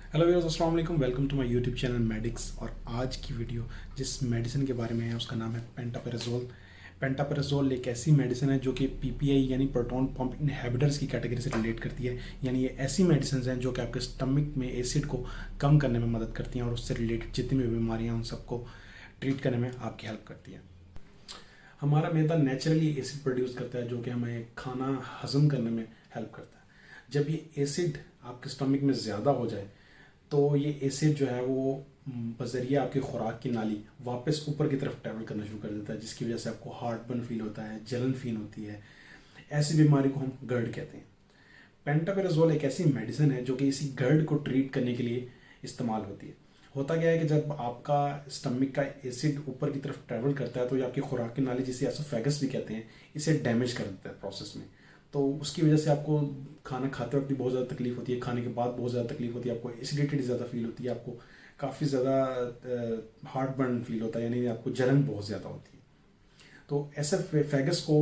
Hello viewers, अस्सलाम वालेकुम। Welcome to my YouTube channel Medics. और आज की वीडियो जिस मेडिसिन के बारे में है उसका नाम है पेंटापेराजोल। पेंटापेराजोल एक ऐसी मेडिसिन है जो कि पीपीआई यानी प्रोटॉन पंप इनहिबिटर्स की कैटेगरी से रिलेट करती है। यानी ये ऐसी मेडिसिन हैं जो कि आपके स्टमक में एसिड को कम करने में मदद करती हैं और उससे रिलेटेड जितनी भी बीमारियाँ उन सबको ट्रीट करने में आपकी हेल्प करती है। हमारा मैदा नेचुरली एसिड प्रोड्यूस करता है जो कि हमें खाना हजम करने में हेल्प करता है। जब ये एसिड आपके स्टमक में ज़्यादा हो जाए तो ये एसिड जो है वो बजरिया आपकी खुराक की नाली वापस ऊपर की तरफ ट्रैवल करना शुरू कर देता है, जिसकी वजह से आपको हार्टबर्न फील होता है, जलन फील होती है। ऐसी बीमारी को हम गर्ड कहते हैं। पेंटापेराजोल एक ऐसी मेडिसिन है जो कि इसी गर्ड को ट्रीट करने के लिए इस्तेमाल होती है। होता क्या है कि जब आपका स्टमक का एसिड ऊपर की तरफ ट्रैवल करता है तो ये आपकी खुराक की नाली, जिसे एसोफेगस भी कहते हैं, इसे डैमेज कर देता है प्रोसेस में। तो उसकी वजह से आपको खाना खाते वक्त भी बहुत ज़्यादा तकलीफ होती है, खाने के बाद बहुत ज़्यादा तकलीफ होती है, आपको एसिडिटी ज़्यादा फील होती है, आपको काफ़ी ज़्यादा हार्ट बर्न फील होता है, यानी आपको जलन बहुत ज़्यादा होती है। तो ऐसे फैगस को,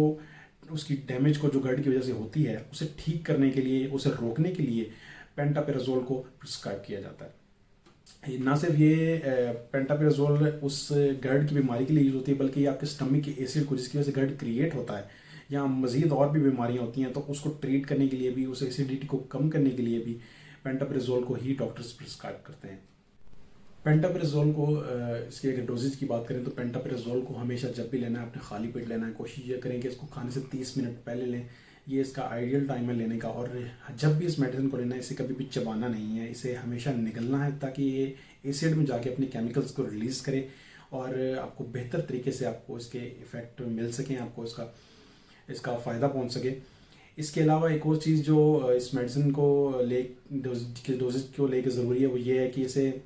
उसकी डैमेज को जो गर्ड की वजह से होती है, उसे ठीक करने के लिए, उसे रोकने के लिए पेंटापेराजोल को प्रिस्क्राइब किया जाता है। ना सिर्फ ये पेंटापेराजोल उस गर्ड की बीमारी के लिए यूज़ होती है, बल्कि ये आपके स्टमक के एसिड को, जिसकी वजह से गर्ड क्रिएट होता है, या मज़ीद और भी बीमारियां होती हैं, तो उसको ट्रीट करने के लिए भी, उस एसिडिटी को कम करने के लिए भी पेंटापेराजोल को ही डॉक्टर्स प्रिस्क्राइब करते हैं। पेंटापेराजोल को इसकी अगर डोजेज की बात करें तो पेंटापेराजोल को हमेशा जब भी लेना है अपने खाली पेट लेना है। कोशिश ये करें कि इसको खाने से 30 मिनट पहले लें। ये इसका आइडियल टाइम है लेने का। और जब भी इस मेडिसिन को लेना है, इसे कभी भी चबाना नहीं है, इसे हमेशा निगलना है ताकि ये एसिड में जाके अपने केमिकल्स को रिलीज़ करे और आपको बेहतर तरीके से आपको इसके इफ़ेक्ट मिल सकें, आपको इसका फ़ायदा पहुंच सके। इसके अलावा एक और चीज़ जो इस मेडिसिन को डोजेज को लेकर ज़रूरी है वो ये है कि इसे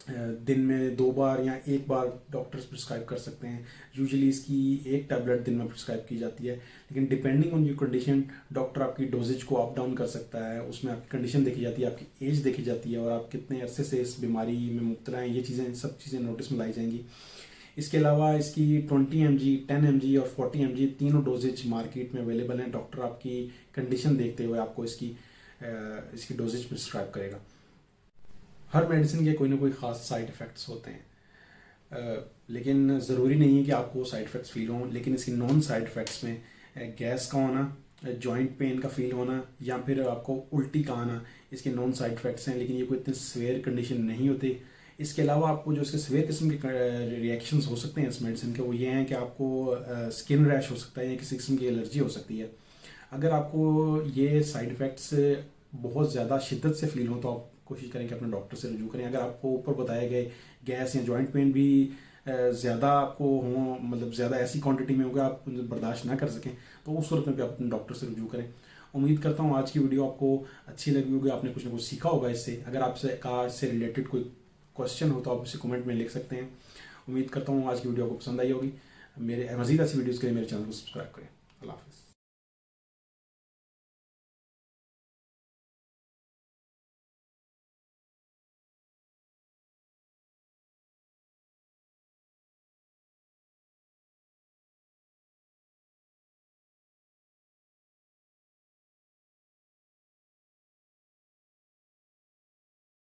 दिन में 2 बार या 1 बार डॉक्टर्स प्रिस्क्राइब कर सकते हैं। यूजुअली इसकी 1 टैबलेट दिन में प्रिस्क्राइब की जाती है, लेकिन depending on your condition doctor आपकी डोजेज को अप डाउन कर सकता है। उसमें आपकी कंडीशन देखी जाती है, आपकी एज देखी जाती है और आप कितने अरसे से इस बीमारी में मुब्तला हैं, ये सब चीज़ें नोटिस में लाई जाएंगी। इसके अलावा इसकी 20 mg, 10 mg और 40 mg तीनों डोजेज मार्केट में अवेलेबल हैं। डॉक्टर आपकी कंडीशन देखते हुए आपको इसकी डोजेज प्रिस्क्राइब करेगा। हर मेडिसिन के कोई ना कोई ख़ास साइड इफ़ेक्ट्स होते हैं, लेकिन ज़रूरी नहीं है कि आपको साइड इफ़ेक्ट्स फील हों। लेकिन इसकी नॉन साइड इफ़ेक्ट्स में गैस का होना, जॉइंट पेन का फील होना या फिर आपको उल्टी का आना, इसके नॉन साइड इफ़ेक्ट्स हैं, लेकिन ये कोई इतने सीवियर कंडीशन नहीं होती। इसके अलावा आपको जो इसके सीवियर किस्म के रिएक्शंस हो सकते हैं इस मेडिसिन के, वो ये हैं कि आपको स्किन रैश हो सकता है या किसी किस्म की एलर्जी हो सकती है। अगर आपको ये साइड इफ़ेक्ट्स बहुत ज़्यादा शिद्दत से फील हो तो आप कोशिश करें कि अपने डॉक्टर से रुजू करें। अगर आपको ऊपर बताए गए गैस या जॉइंट पेन भी ज़्यादा आपको हों, मतलब ज़्यादा ऐसी क्वांटिटी में होगा आप बर्दाश्त ना कर सकें, तो उस सूरत में भी आप अपने डॉक्टर से रुजू करें। उम्मीद करता हूँ आज की वीडियो आपको अच्छी लगी होगी, आपने कुछ ना कुछ सीखा होगा इससे। अगर इससे रिलेटेड कोई क्वेश्चन हो तो आप उसे कमेंट में लिख सकते हैं। उम्मीद करता हूँ आज की वीडियो आपको पसंद आई होगी। मेरे मज़ीद ऐसी वीडियोज़ के लिए मेरे चैनल को सब्सक्राइब करें। अल्लाह हाफ़िज़।